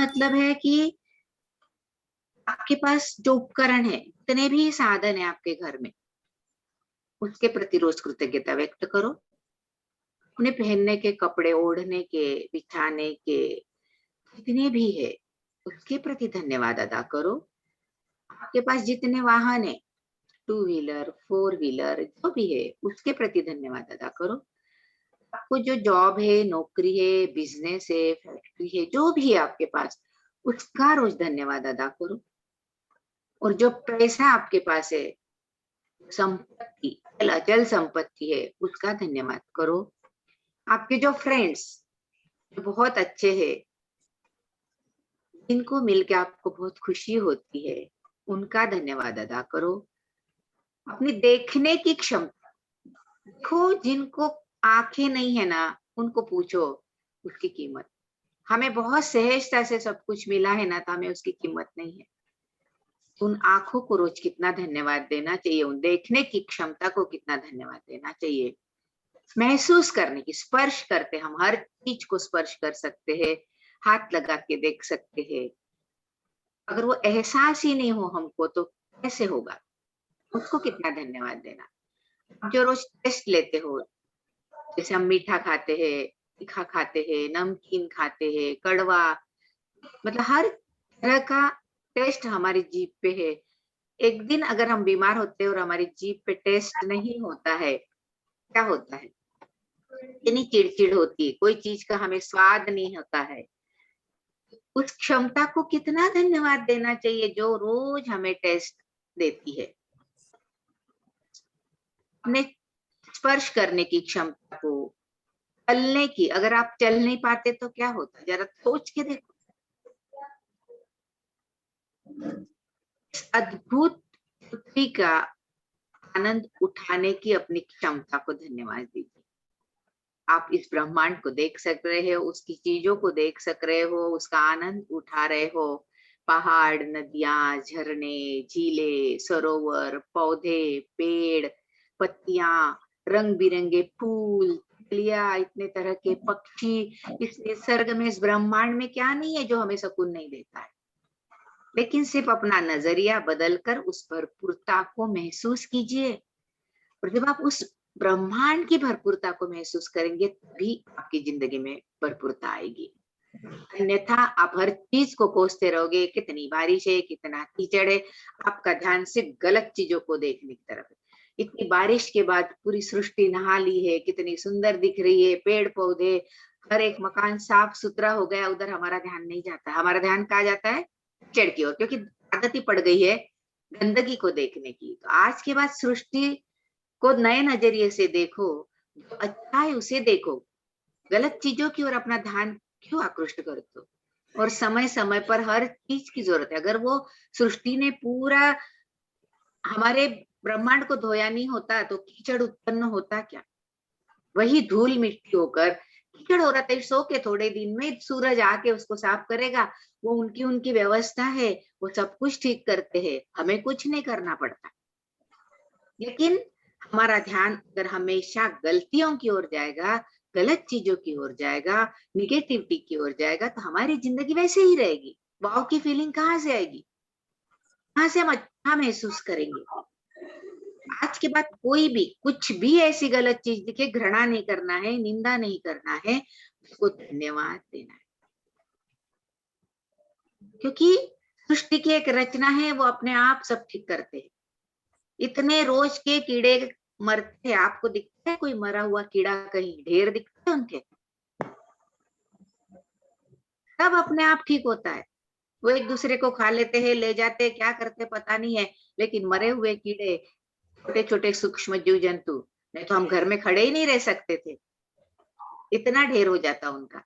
मतलब है कि आपके पास जो उपकरण है, जितने भी साधन है आपके घर में, उसके प्रति रोज कृतज्ञता व्यक्त करो। अपने पहनने के कपड़े, ओढ़ने के, बिछाने के, जितने भी है, उसके प्रति धन्यवाद अदा करो। आपके पास जितने वाहन है, टू व्हीलर, फोर व्हीलर, जो भी है, उसके प्रति धन्यवाद अदा करो। आपको जो जॉब है, नौकरी है, बिजनेस है, फैक्ट्री है, जो भी है आपके पास, उसका रोज धन्यवाद अदा करो। और जो पैसा आपके पास है, संपत्ति, अचल संपत्ति है, उसका धन्यवाद करो। आपके जो फ्रेंड्स जो बहुत अच्छे हैं, जिनको मिलके आपको बहुत खुशी होती है, उनका धन्यवाद अदा करो। अपनी देखने की क्षमता देखो, जिनको आंखें नहीं है ना, उनको पूछो उसकी कीमत। हमें बहुत सहजता से सब कुछ मिला है ना, तो हमें उसकी कीमत नहीं है। उन आंखों को रोज कितना धन्यवाद देना चाहिए, उन देखने की क्षमता को कितना धन्यवाद देना चाहिए। महसूस करने की, स्पर्श करते, हम हर चीज को स्पर्श कर सकते हैं, हाथ लगा के देख सकते हैं। अगर वो एहसास ही नहीं हो हमको, तो कैसे होगा? उसको कितना धन्यवाद देना। जो रोज टेस्ट लेते हो, जैसे हम मीठा खाते हैं, तीखा खाते हैं, नमकीन खाते हैं, कड़वा, मतलब हर तरह का टेस्ट हमारी जीभ पे है। एक दिन अगर हम बीमार होते हैं और हमारी जीभ पे टेस्ट नहीं होता है, क्या होता है? इतनी चिड़चिड़ होती है, कोई चीज का हमें स्वाद नहीं होता है। उस क्षमता को कितना धन्यवाद देना चाहिए जो रोज हमें टेस्ट देती है। अपने स्पर्श करने की क्षमता को, चलने की, अगर आप चल नहीं पाते तो क्या होता है, जरा सोच के देखो। इस अद्भुत पृथ्वी का आनंद उठाने की अपनी क्षमता को धन्यवाद दीजिए। आप इस ब्रह्मांड को देख सक रहे हो, उसकी चीजों को देख सक रहे हो, उसका आनंद उठा रहे हो। पहाड़, नदियां, झरने, झीलें, सरोवर, पौधे, पेड़, पत्तियां, रंग बिरंगे फूल, तितलियां, इतने तरह के पक्षी, इस निसर्ग में, इस ब्रह्मांड में क्या नहीं है जो हमें सुकून नहीं देता है। लेकिन सिर्फ अपना नजरिया बदलकर उस भरपूरता को महसूस कीजिए। और जब आप उस ब्रह्मांड की भरपूरता को महसूस करेंगे, तभी आपकी जिंदगी में भरपूरता आएगी। अन्यथा आप हर चीज को कोसते रहोगे, कितनी बारिश है, कितना कीचड़ है, आपका ध्यान सिर्फ गलत चीजों को देखने की तरफ है। इतनी बारिश के बाद पूरी सृष्टि नहा ली है, कितनी सुंदर दिख रही है, पेड़ पौधे, हर एक मकान साफ सुथरा हो गया, उधर हमारा ध्यान नहीं जाता। हमारा ध्यान कहाँ जाता है? कीचड़ की ओर, क्योंकि आदत ही पड़ गई है गंदगी को देखने की। तो आज के बाद सृष्टि को नए नजरिए से देखो, जो अच्छा है उसे देखो। गलत चीजों की ओर अपना ध्यान क्यों आकृष्ट करते हो? और समय समय पर हर चीज की जरूरत है। अगर वो सृष्टि ने पूरा हमारे ब्रह्मांड को धोया नहीं होता, तो कीचड़ उत्पन्न होता क्या? वही धूल मिट्टी होकर कीचड़ हो रहा था। सो के थोड़े दिन में सूरज आके उसको साफ करेगा। वो उनकी उनकी व्यवस्था है, वो सब कुछ ठीक करते हैं, हमें कुछ नहीं करना पड़ता। लेकिन हमारा ध्यान अगर हमेशा गलतियों की ओर जाएगा, गलत चीजों की ओर जाएगा, निगेटिविटी की ओर जाएगा, तो हमारी जिंदगी वैसे ही रहेगी। वाव की फीलिंग कहाँ से आएगी? कहाँ से हम अच्छा महसूस करेंगे? आज के बाद कोई भी कुछ भी ऐसी गलत चीज दिखे, घृणा नहीं करना है, निंदा नहीं करना है, उसको धन्यवाद देना है। क्योंकि सृष्टि की एक रचना है, वो अपने आप सब ठीक करते हैं। इतने रोज के कीड़े मरते हैं, आपको दिखता है कोई मरा हुआ कीड़ा? कहीं ढेर दिखते हैं उनके? सब अपने आप ठीक होता है। वो एक दूसरे को खा लेते हैं, ले जाते हैं, क्या करते पता नहीं है। लेकिन मरे हुए कीड़े, छोटे छोटे सूक्ष्म जीव जंतु, नहीं तो हम घर में खड़े ही नहीं रह सकते थे, इतना ढेर हो जाता उनका।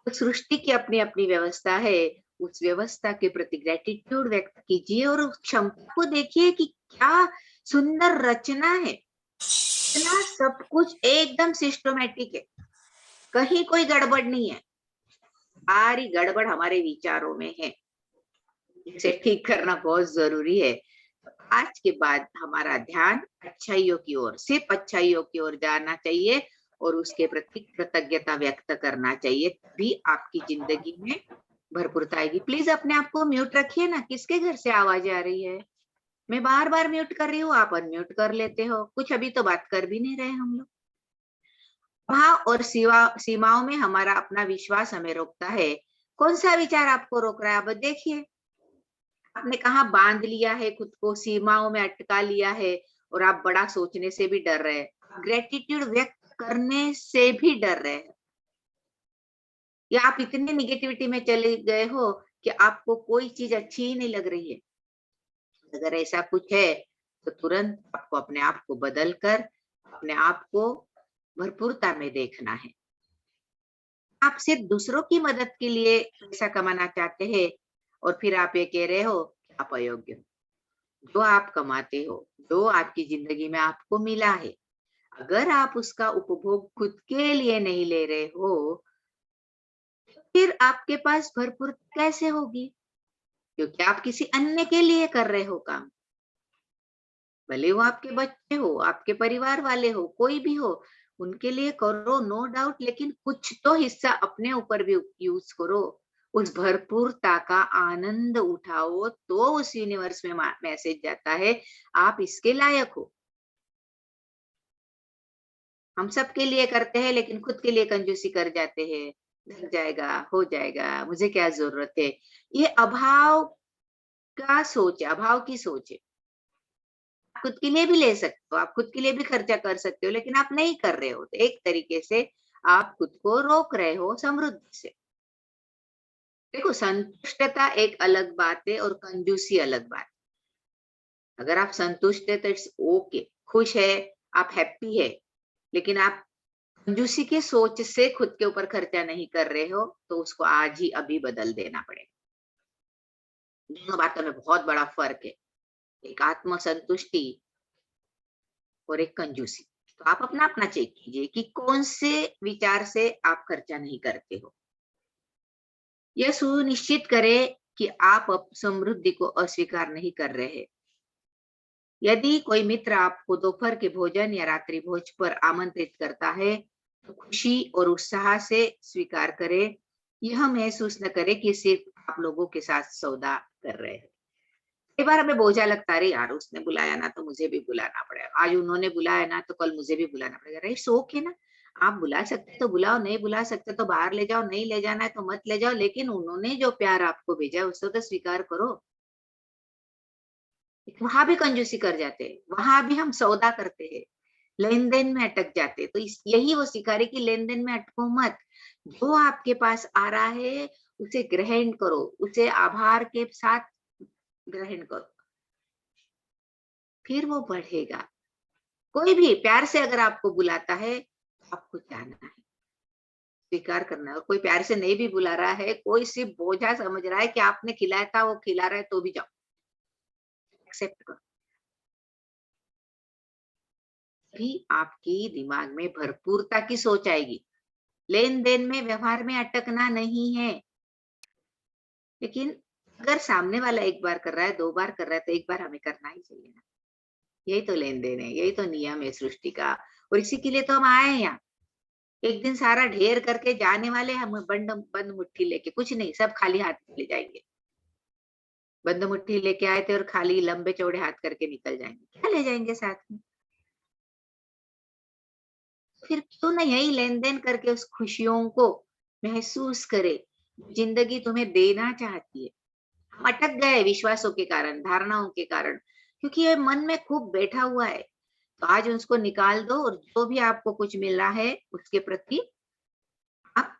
तो सृष्टि की अपनी अपनी व्यवस्था है, उस व्यवस्था के प्रति ग्रेटिट्यूड व्यक्त कीजिए और उस क्षमता को देखिए कि क्या सुंदर रचना है। इतना सब कुछ एकदम सिस्टमैटिक है, कहीं कोई गड़बड़ नहीं है। सारी गड़बड़ हमारे विचारों में है, इसे ठीक करना बहुत जरूरी है। तो आज के बाद हमारा ध्यान अच्छाइयों की ओर, सिर्फ अच्छाइयों की ओर जाना चाहिए और उसके प्रति कृतज्ञता व्यक्त करना चाहिए, तभी आपकी जिंदगी में भरपूरता आएगी। प्लीज अपने आप को म्यूट रखिए ना, किसके घर से आवाज आ रही है? मैं बार बार म्यूट कर रही हूँ, आप अनम्यूट कर लेते हो। कुछ अभी तो बात कर भी नहीं रहे हम लोग। भाव और सीमाओं में हमारा अपना विश्वास हमें रोकता है। कौन सा विचार आपको रोक रहा है? अब देखिए, आपने कहाँ बांध लिया है खुद को, सीमाओं में अटका लिया है, और आप बड़ा सोचने से भी डर रहे हैं, ग्रेटिट्यूड व्यक्त करने से भी डर रहे हैं, या आप इतने निगेटिविटी में चले गए हो कि आपको कोई चीज अच्छी ही नहीं लग रही है। अगर ऐसा कुछ है तो तुरंत आपको अपने आप को बदल कर अपने आप को भरपूरता में देखना है। आप सिर्फ दूसरों की मदद के लिए पैसा कमाना चाहते हैं, और फिर आप ये कह रहे हो कि आप अयोग्य हो। जो आप कमाते हो, जो आपकी जिंदगी में आपको मिला है, अगर आप उसका उपभोग खुद के लिए नहीं ले रहे हो, फिर आपके पास भरपूर कैसे होगी? क्योंकि आप किसी अन्य के लिए कर रहे हो काम। भले वो आपके बच्चे हो, आपके परिवार वाले हो, कोई भी हो, उनके लिए करो, नो डाउट, लेकिन कुछ तो हिस्सा अपने ऊपर भी यूज करो। उस भरपूरता का आनंद उठाओ, तो उस यूनिवर्स में मैसेज जाता है, आप इसके लायक हो। हम सबके लिए करते हैं, लेकिन खुद के लिए कंजूसी कर जाते हैं। लग जाएगा, हो जाएगा, मुझे क्या जरूरत है। ये अभाव का सोच है, अभाव की सोच है। आप खुद के लिए भी ले सकते हो, आप खुद के लिए भी खर्चा कर सकते हो, लेकिन आप नहीं कर रहे हो, तो एक तरीके से आप खुद को रोक रहे हो समृद्धि से। देखो, संतुष्टता एक अलग बात है और कंजूसी अलग बात है। अगर आप संतुष्ट है तो इट्स ओके, खुश है, आप हैप्पी है, लेकिन आप कंजूसी के सोच से खुद के ऊपर खर्चा नहीं कर रहे हो, तो उसको आज ही अभी बदल देना पड़ेगा। दोनों बातों में बहुत बड़ा फर्क है, एक आत्म संतुष्टि और एक कंजूसी। तो आप अपना अपना चेक कीजिए कि कौन से विचार से आप खर्चा नहीं करते हो। यह सुनिश्चित करें कि आप समृद्धि को अस्वीकार नहीं कर रहे हैं। यदि कोई मित्र आपको दोपहर के भोजन या रात्रि भोज पर आमंत्रित करता है, तो खुशी और उत्साह से स्वीकार करें। यह महसूस न करें कि सिर्फ आप लोगों के साथ सौदा कर रहे हैं। कई बार हमें बोझा लगता है, अरे यार उसने बुलाया ना तो मुझे भी बुलाना पड़ेगा, आज उन्होंने बुलाया ना तो कल मुझे भी बुलाना पड़ेगा। अरे शौक है ना, आप बुला सकते तो बुलाओ, नहीं बुला सकते तो बाहर ले जाओ, नहीं ले जाना है तो मत ले जाओ, लेकिन उन्होंने जो प्यार आपको भेजा है उसको तो स्वीकार करो। वहां भी कंजूसी कर जाते हैं, वहां भी हम सौदा करते हैं, लेन देन में अटक जाते हैं। तो यही वो सिखा रही कि लेन देन में अटको मत। जो आपके पास आ रहा है उसे ग्रहण करो, उसे आभार के साथ ग्रहण करो, फिर वो बढ़ेगा। कोई भी प्यार से अगर आपको बुलाता है तो आपको जाना है, स्वीकार करना है। और कोई प्यार से नहीं भी बुला रहा है, कोई सिर्फ बोझा समझ रहा है कि आपने खिलाया था, वो खिला रहा है, तो भी जाओ, एक्सेप्ट करो। भी आपकी दिमाग में भरपूरता की सोच आएगी। लेन देन में, व्यवहार में अटकना नहीं है। लेकिन अगर सामने वाला एक बार कर रहा है, दो बार कर रहा है, तो एक बार हमें करना ही चाहिए ना। यही तो लेन देन है, यही तो नियम है सृष्टि का, और इसी के लिए तो हम आए हैं यहाँ। एक दिन सारा ढेर करके जाने वाले, हम बंद बंद मुट्ठी लेके, कुछ नहीं, सब खाली हाथ चले जाएंगे। बंद मुट्ठी लेके आए थे और खाली लंबे चौड़े हाथ करके निकल जाएंगे, क्या ले जाएंगे साथ में? फिर क्यों ना यही लेन देन करके उस खुशियों को महसूस करे, जिंदगी तुम्हें देना चाहती है। हम अटक गए विश्वासों के कारण, धारणाओं के कारण, क्योंकि ये मन में खूब बैठा हुआ है। तो आज उसको निकाल दो, और जो भी आपको कुछ मिल रहा है उसके प्रति आप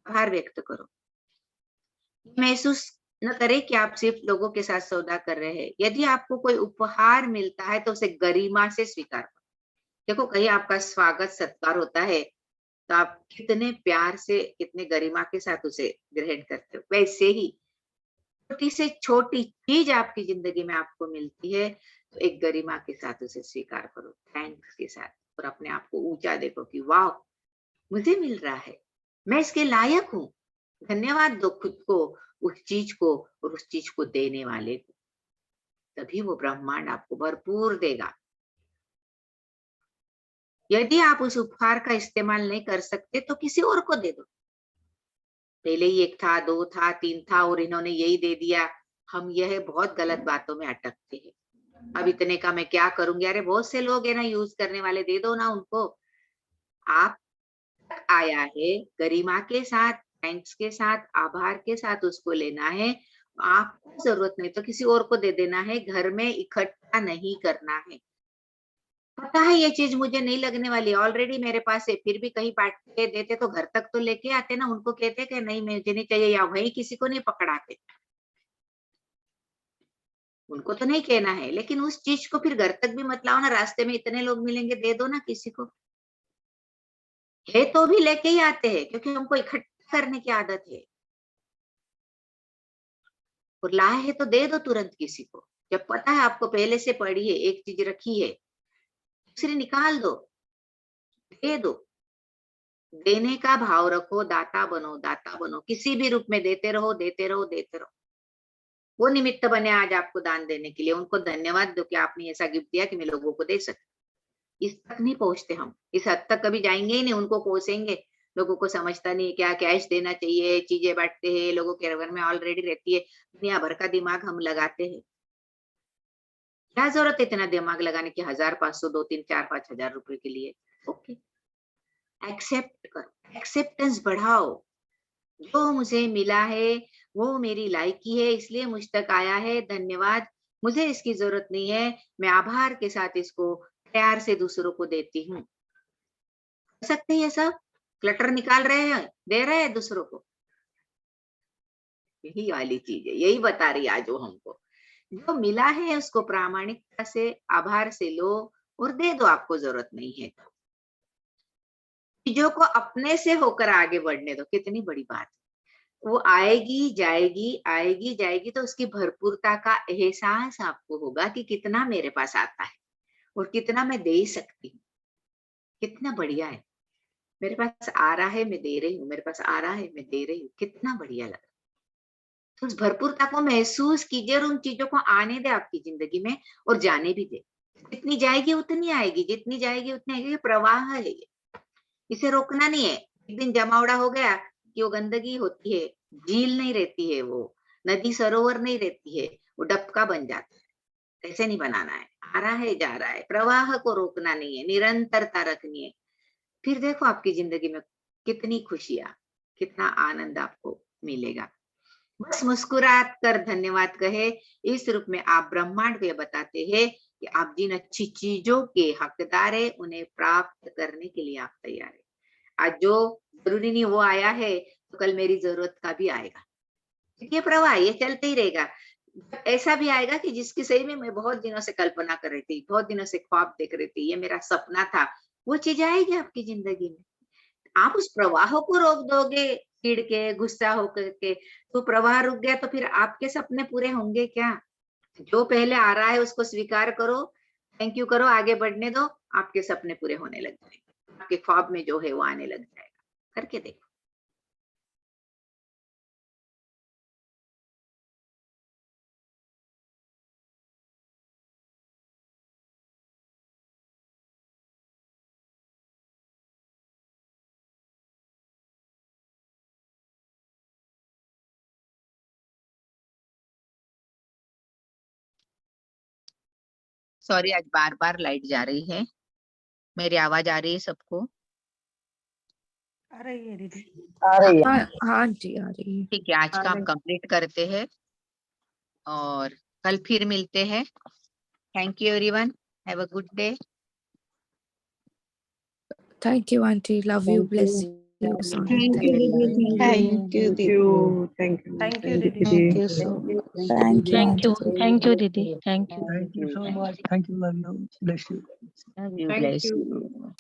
आभार व्यक्त करो। महसूस न करें कि आप सिर्फ लोगों के साथ सौदा कर रहे हैं। यदि आपको कोई उपहार मिलता है तो उसे गरिमा से स्वीकार करो। देखो, कहीं आपका स्वागत सत्कार होता है तो आप कितने प्यार से, कितने गरिमा के साथ उसे ग्रहण करते हो। वैसे ही छोटी से छोटी चीज आपकी जिंदगी में आपको मिलती है, तो एक गरिमा के साथ उसे स्वीकार करो, थैंक्स के साथ, और अपने आप को ऊंचा देखो कि वाह, मुझे मिल रहा है, मैं इसके लायक हूँ। धन्यवाद दो खुद को, उस चीज को, और उस चीज को देने वाले को। तभी वो ब्रह्मांड आपको भरपूर देगा। यदि आप उस उपहार का इस्तेमाल नहीं कर सकते तो किसी और को दे दो। पहले ही 1 था, 2 था, 3 था और इन्होंने यही दे दिया। हम यह बहुत गलत बातों में अटकते हैं। अब इतने का मैं क्या करूंगी? अरे बहुत से लोग है ना यूज करने वाले, दे दो ना उनको। आप आया है गरिमा के साथ, थैंक्स के साथ, आभार के साथ उसको लेना है। आपको जरूरत नहीं तो किसी और को दे देना है, घर में इकट्ठा नहीं करना है। पता है ये चीज मुझे नहीं लगने वाली, ऑलरेडी मेरे पास है, फिर भी कहीं बांट के देते तो घर तक तो लेके आते ना, उनको कहते कि नहीं मुझे नहीं चाहिए, या वही किसी को नहीं पकड़ाते। उनको तो नहीं कहना है, लेकिन उस चीज को फिर घर तक भी मत लाओ ना, रास्ते में इतने लोग मिलेंगे, दे दो ना किसी को। है तो भी लेके ही आते हैं क्योंकि हमको इकट्ठा करने की आदत है। और लाए है तो दे दो तुरंत किसी को। जब पता है आपको पहले से पड़ी है, एक चीज रखी है, दूसरी निकाल दो, दे दो। देने का भाव रखो, दाता बनो, दाता बनो, किसी भी रूप में देते रहो, देते रहो, देते रहो। वो निमित्त बने आज आपको दान देने के लिए, उनको धन्यवाद दो कि आपने ऐसा गिफ्ट दिया कि मैं लोगों को दे सकती। इस तक नहीं पहुंचते हम, इस हद तक कभी जाएंगे ही नहीं, उनको कोसेंगे। लोगों को समझता नहीं है क्या कैश देना चाहिए, चीजें बांटते हैं, लोगों के घर में ऑलरेडी रहती है, दुनिया भर का दिमाग हम लगाते हैं। क्या जरूरत है इतना दिमाग लगाने की? 1000, 500, 2, 3, 4, 5 हजार रुपए के लिए? ओके, एक्सेप्ट करो, एक्सेप्टेंस बढ़ाओ। जो मुझे मिला है वो मेरी लायकी है, इसलिए मुझ तक आया है, धन्यवाद। मुझे इसकी जरूरत नहीं है, मैं आभार के साथ इसको प्यार से दूसरों को देती हूँ। कर सकते हैं सब, क्लटर निकाल रहे हैं, दे रहे हैं दूसरों को। यही वाली चीज है, यही बता रही आज वो हमको। जो मिला है उसको प्रामाणिकता से, आभार से लो और दे दो, आपको जरूरत नहीं है तो। चीजों को अपने से होकर आगे बढ़ने दो, कितनी बड़ी बात है। वो आएगी जाएगी, आएगी जाएगी, तो उसकी भरपूरता का एहसास आपको होगा कि कितना मेरे पास आता है और कितना मैं दे सकती हूँ। कितना बढ़िया है, मेरे पास आ रहा है मैं दे रही हूँ, मेरे पास आ रहा है मैं दे रही हूँ, कितना बढ़िया लग रहा है। तो उस भरपूरता को महसूस कीजिए और उन चीजों को आने दे आपकी जिंदगी में और जाने भी दे। जितनी जाएगी उतनी आएगी, जितनी जाएगी उतनी आएगी, ये प्रवाह है ये, इसे रोकना नहीं है। एक दिन जमावड़ा हो गया कि वो गंदगी होती है, झील नहीं रहती है, वो नदी सरोवर नहीं रहती है, वो डबका बन जाता है। ऐसे नहीं बनाना है, आ रहा है जा रहा है, प्रवाह को रोकना नहीं है, निरंतरता रखनी है। फिर देखो आपकी जिंदगी में कितनी खुशियां, कितना आनंद आपको मिलेगा। बस मुस्कुरात कर धन्यवाद कहे, इस रूप में आप ब्रह्मांड को यह बताते हैं कि आप जिन अच्छी चीजों के हकदार है उन्हें प्राप्त करने के लिए आप तैयार है। आज जो जरूरी नहीं वो आया है तो कल मेरी जरूरत का भी आएगा। ये प्रवाह ये चलते ही रहेगा। ऐसा भी आएगा कि जिसकी सही में मैं बहुत दिनों से कल्पना कर रही थी, बहुत दिनों से ख्वाब देख रही थी, ये मेरा सपना था, वो चीज आएगी आपकी जिंदगी में। आप उस प्रवाह को रोक दोगे चिढ़ के, गुस्सा होकर के, तो प्रवाह रुक गया तो फिर आपके सपने पूरे होंगे क्या? जो पहले आ रहा है उसको स्वीकार करो, थैंक यू करो, आगे बढ़ने दो, आपके सपने पूरे होने लग जाएंगे, आपके ख्वाब में जो है वो आने लग जाएगा। करके देखो। सॉरी, आज बार बार लाइट जा रही है, मेरी आवाज आ रही है सबको? आ रही है दीदी। आ रही है। हाँ जी आ रही है। ठीक है, आज का हम कंप्लीट करते हैं और कल फिर मिलते हैं। Thank you everyone, have a good day. Thank you, Auntie. Love you. Bless you. Thank you, Didi. Thank you, Didi. Thank you, Didi. Thank you so much. Thank you. Thank you, Didi. Thank you. Thank you so much. Thank you. Love you. Bless you. Bless you.